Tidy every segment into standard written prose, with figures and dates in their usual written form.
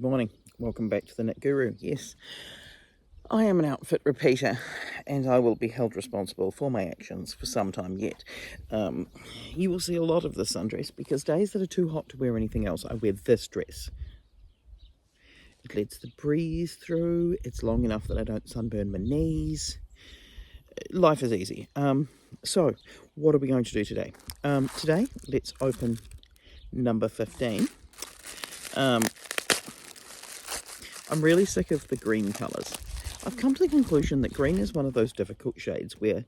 morning. Welcome back to the Knit Guru. Yes, I am an outfit repeater and I will be held responsible for my actions for some time yet. You will see a lot of this sundress because days that are too hot to wear anything else, I wear this dress. It lets the breeze through, it's long enough that I don't sunburn my knees. Life is easy. So, what are we going to do today? Today, let's open number 15. I'm really sick of the green colours. I've come to the conclusion that green is one of those difficult shades where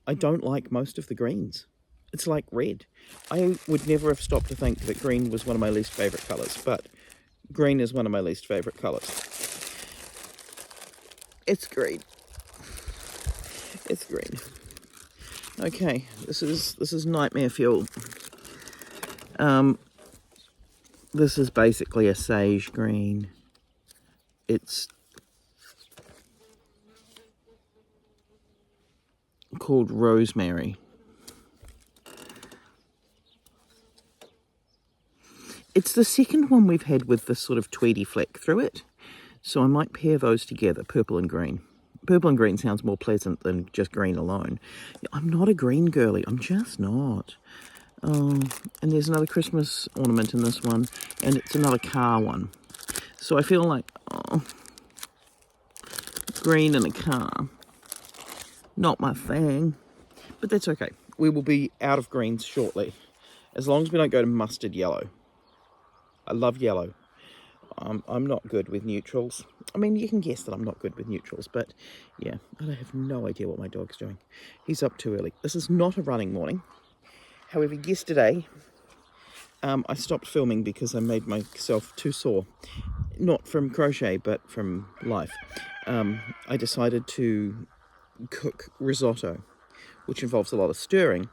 I don't like most of the greens. It's like red. I would never have stopped to think that green was one of my least favourite colours, but green is one of my least favourite colours. It's green. It's green. Okay, this is nightmare fuel. This is basically a sage green. It's called rosemary. It's the second one we've had with this sort of tweedy fleck through it, so I might pair those together, purple and green. Purple and green sounds more pleasant than just green alone. I'm not a green girly, I'm just not. And there's another Christmas ornament in this one, and it's another car one. So I feel like, green in a car, not my thing. But that's okay. We will be out of greens shortly, as long as we don't go to mustard yellow. I love yellow. I'm not good with neutrals. I mean, you can guess that I'm not good with neutrals, but yeah, I have no idea what my dog's doing. He's up too early. This is not a running morning. However, yesterday, I stopped filming because I made myself too sore. Not from crochet, but from life. I decided to cook risotto, which involves a lot of stirring.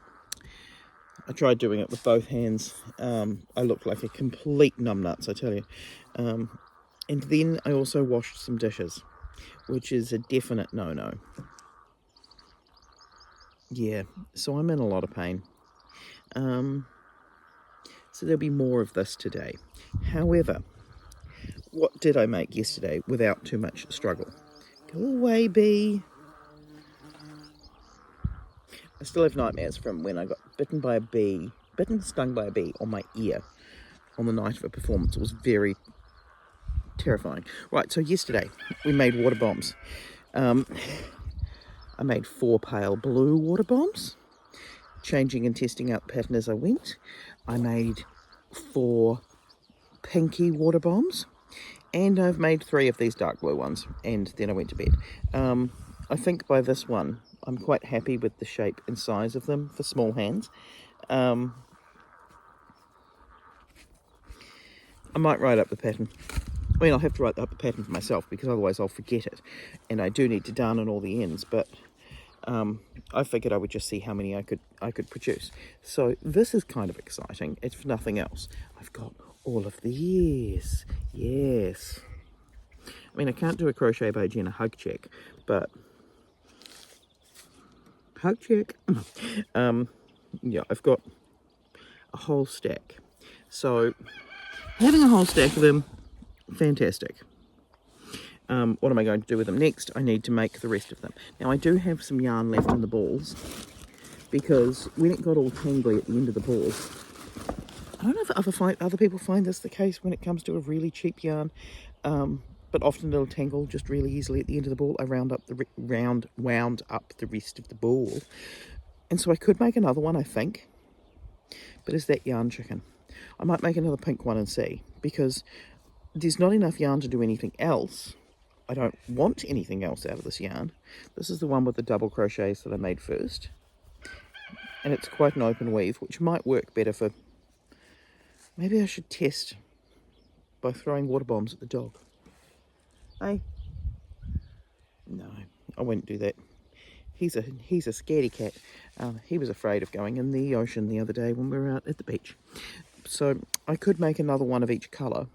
I tried doing it with both hands. I looked like a complete numbnuts, I tell you. And then I also washed some dishes, which is a definite no-no. Yeah, so I'm in a lot of pain. So there'll be more of this today. However, what did I make yesterday without too much struggle? Go away, bee. I still have nightmares from when I got stung by a bee on my ear on the night of a performance. It was very terrifying. Right, so yesterday we made water bombs. I made 4 pale blue water bombs, changing and testing out the pattern as I went. I made 4 pinky water bombs, and I've made 3 of these dark blue ones, and then I went to bed. I think by this one, I'm quite happy with the shape and size of them for small hands. I might write up the pattern. I mean, I'll have to write up the pattern for myself because otherwise I'll forget it. And I do need to darn on all the ends, but I figured I would just see how many I could produce. So this is kind of exciting, if nothing else. I've got all of these. Yes. I mean, I can't do a crochet by Jenna hug check, but hug check. Yeah, I've got a whole stack. So having a whole stack of them, fantastic. What am I going to do with them next? I need to make the rest of them. Now, I do have some yarn left in the balls because when it got all tangly at the end of the ball, I don't know if other people find this the case when it comes to a really cheap yarn, but often it'll tangle just really easily at the end of the ball. I wound up the rest of the ball, and so I could make another one, I think. But is that yarn chicken? I might make another pink one and see, because there's not enough yarn to do anything else. I don't want anything else out of this yarn. This is the one with the double crochets that I made first, and it's quite an open weave, which might work better for... Maybe I should test by throwing water bombs at the dog. Hey? No, I wouldn't do that. He's a scaredy cat. He was afraid of going in the ocean the other day when we were out at the beach. So I could make another one of each colour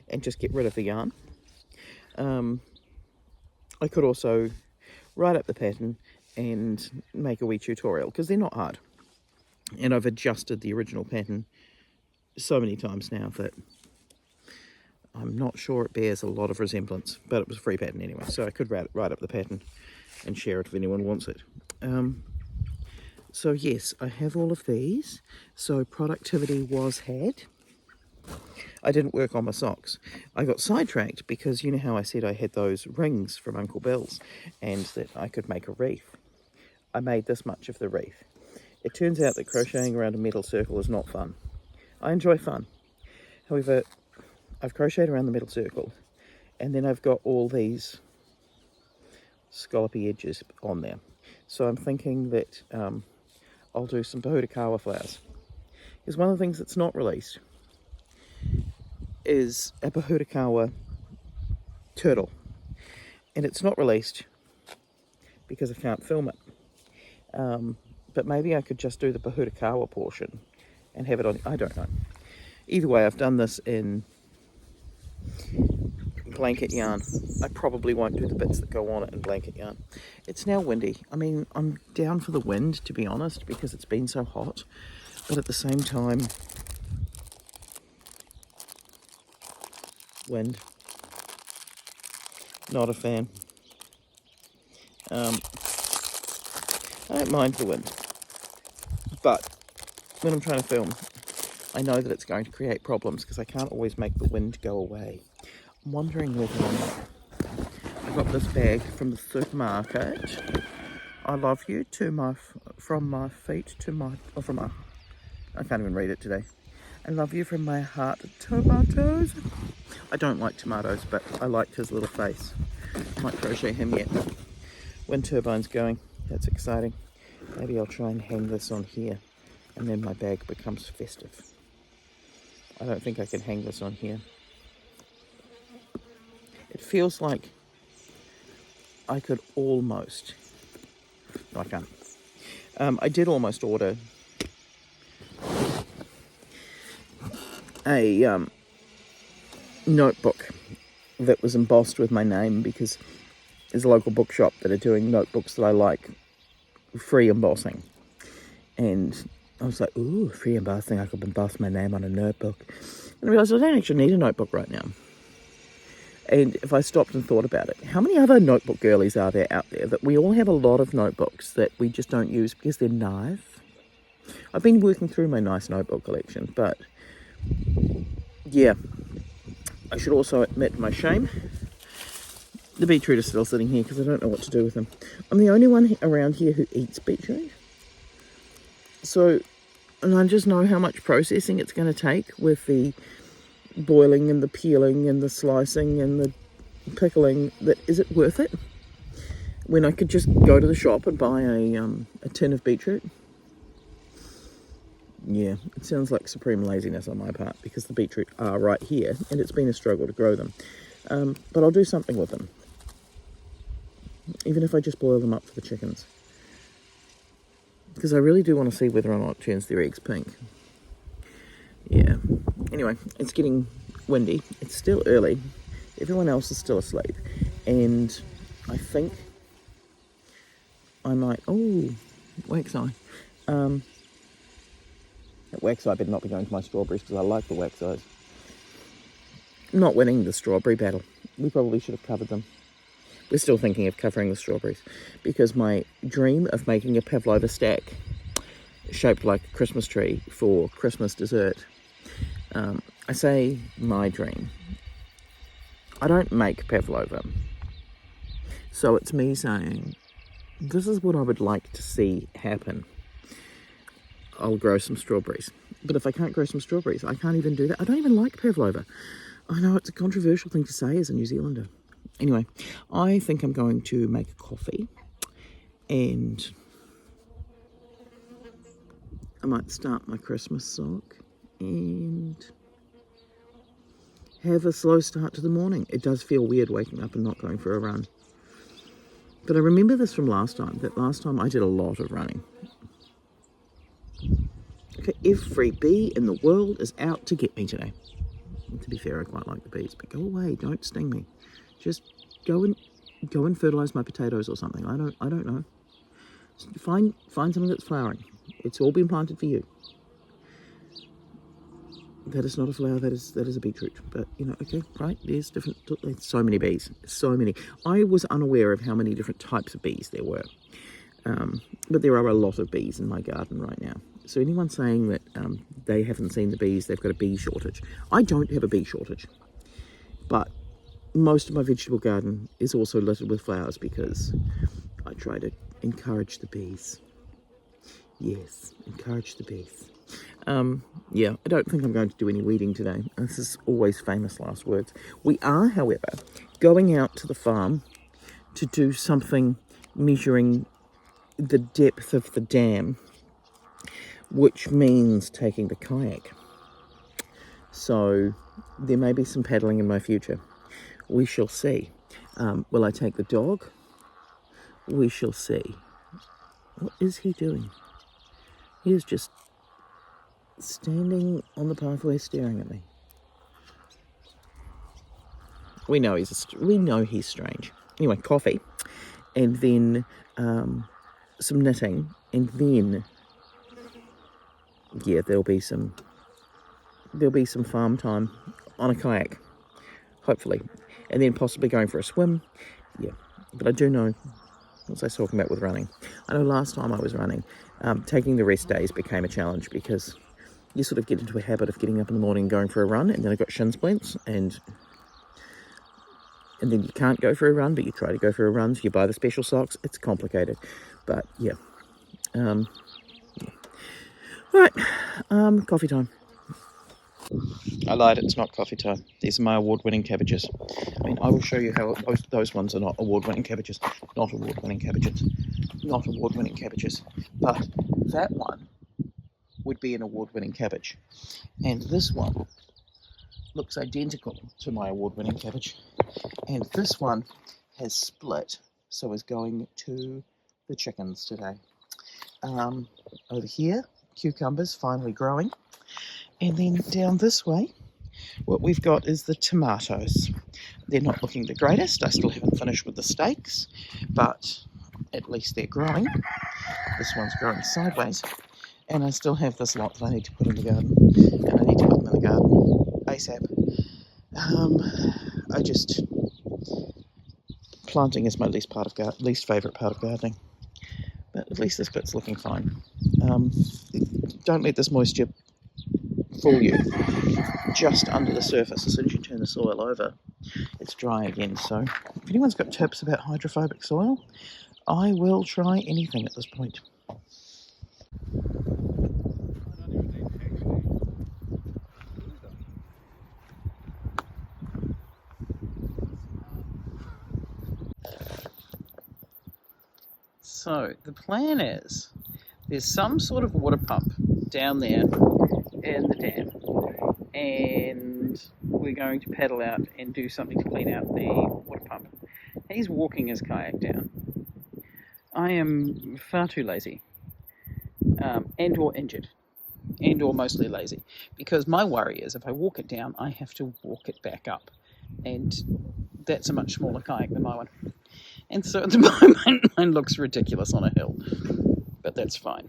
and just get rid of the yarn. I could also write up the pattern and make a wee tutorial, because they're not hard. And I've adjusted the original pattern so many times now that I'm not sure it bears a lot of resemblance, but it was a free pattern anyway, so I could write up the pattern and share it if anyone wants it. So yes, I have all of these. So productivity was had. I didn't work on my socks. I got sidetracked because you know how I said I had those rings from Uncle Bill's and that I could make a wreath. I made this much of the wreath. It turns out that crocheting around a metal circle is not fun. I enjoy fun. However, I've crocheted around the metal circle and then I've got all these scallopy edges on there. So I'm thinking that I'll do some Bahutakawa flowers. Because one of the things that's not released is a Bahutakawa turtle. And it's not released because I can't film it. But maybe I could just do the Bahutakawa portion and have it on, I don't know. Either way, I've done this in blanket yarn. I probably won't do the bits that go on it in blanket yarn. It's now windy. I mean, I'm down for the wind, to be honest, because it's been so hot. But at the same time, wind, not a fan. I don't mind the wind, but when I'm trying to film, I know that it's going to create problems because I can't always make the wind go away. I'm wondering whether or not I got this bag from the supermarket. I love you from my feet to my, or from my, I can't even read it today. I love you from my heart to tomatoes. I don't like tomatoes, but I liked his little face. Might crochet him yet. Wind turbine's going. That's exciting. Maybe I'll try and hang this on here, and then my bag becomes festive. I don't think I can hang this on here. It feels like I could almost... No, I can't. I did almost order a notebook that was embossed with my name because there's a local bookshop that are doing notebooks that I like, free embossing. And I was like, ooh, free embossing, I could emboss my name on a notebook. And I realised I don't actually need a notebook right now. And if I stopped and thought about it, how many other notebook girlies are there out there that we all have a lot of notebooks that we just don't use because they're nice? I've been working through my nice notebook collection, but yeah, I should also admit my shame. The beetroot is still sitting here because I don't know what to do with them. I'm the only one around here who eats beetroot. So, and I just know how much processing it's going to take with the boiling and the peeling and the slicing and the pickling. That is it worth it when I could just go to the shop and buy a tin of beetroot? Yeah, it sounds like supreme laziness on my part because the beetroot are right here and it's been a struggle to grow them. But I'll do something with them, even if I just boil them up for the chickens, because I really do want to see whether or not it turns their eggs pink. Yeah. Anyway, it's getting windy. It's still early. Everyone else is still asleep. And I think I might... Oh, wax eye. That wax eye better not be going to my strawberries because I like the wax eyes. Not winning the strawberry battle. We probably should have covered them. We're still thinking of covering the strawberries because my dream of making a pavlova stack shaped like a Christmas tree for Christmas dessert. I say my dream. I don't make pavlova. So it's me saying, this is what I would like to see happen. I'll grow some strawberries. But if I can't grow some strawberries, I can't even do that. I don't even like pavlova. I know it's a controversial thing to say as a New Zealander. Anyway, I think I'm going to make a coffee and I might start my Christmas sock and have a slow start to the morning. It does feel weird waking up and not going for a run. But I remember this from last time, that last time I did a lot of running. Okay, every bee in the world is out to get me today. And to be fair, I quite like the bees, but go away, don't sting me. Just go and fertilize my potatoes or something. I don't know. Find something that's flowering. It's all been planted for you. that is not a flower, that is a beetroot. But, you know, okay, right, there's different, so many bees, so many. I was unaware of how many different types of bees there were. But there are a lot of bees in my garden right now. So anyone saying that they haven't seen the bees, they've got a bee shortage. I don't have a bee shortage, but most of my vegetable garden is also littered with flowers because I try to encourage the bees. Yes, encourage the bees. Yeah, I don't think I'm going to do any weeding today. This is always famous last words. We are, however, going out to the farm to do something measuring the depth of the dam, which means taking the kayak. So there may be some paddling in my future. We shall see. Will I take the dog? We shall see. What is he doing? He is just standing on the pathway staring at me. We know he's strange. Anyway, coffee, and then some knitting, and then yeah, there'll be some farm time on a kayak, hopefully, and then possibly going for a swim. Yeah, but I do know, what was I talking about with running? I know last time I was running, taking the rest days became a challenge because you sort of get into a habit of getting up in the morning and going for a run, and then I got shin splints, and then you can't go for a run, but you try to go for a run, so you buy the special socks. It's complicated, but yeah. Right, coffee time. I lied, it's not coffee time. These are my award-winning cabbages. I mean, I will show you how those ones are not award-winning cabbages. Not award-winning cabbages. Not award-winning cabbages. But that one would be an award-winning cabbage. And this one looks identical to my award-winning cabbage. And this one has split, so is going to the chickens today. Over here, cucumbers finally growing. And then down this way, what we've got is the tomatoes. They're not looking the greatest. I still haven't finished with the stakes, but at least they're growing. This one's growing sideways. And I still have this lot that I need to put in the garden. And I need to put them in the garden ASAP. Planting is my least favourite part of gardening. But at least this bit's looking fine. Don't let this moisture fool you. Just under the surface, as soon as you turn the soil over, it's dry again. So if anyone's got tips about hydrophobic soil, I will try anything at this point. So the plan is, there's some sort of water pump down there in the dam, and we're going to paddle out and do something to clean out the water pump. He's walking his kayak down. I am far too lazy, and or injured, and or mostly lazy, because my worry is if I walk it down, I have to walk it back up, and that's a much smaller kayak than my one. And so at the moment, mine looks ridiculous on a hill, but that's fine.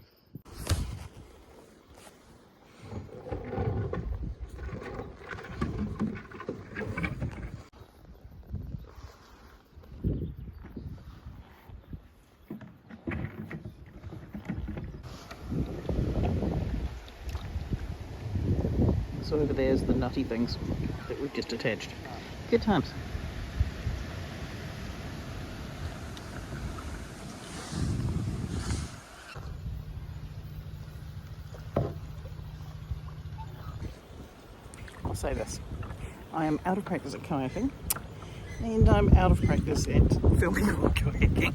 So over there's the nutty things that we've just attached. Good times. I'll say this. I am out of practice at kayaking, and I'm out of practice at filming while kayaking.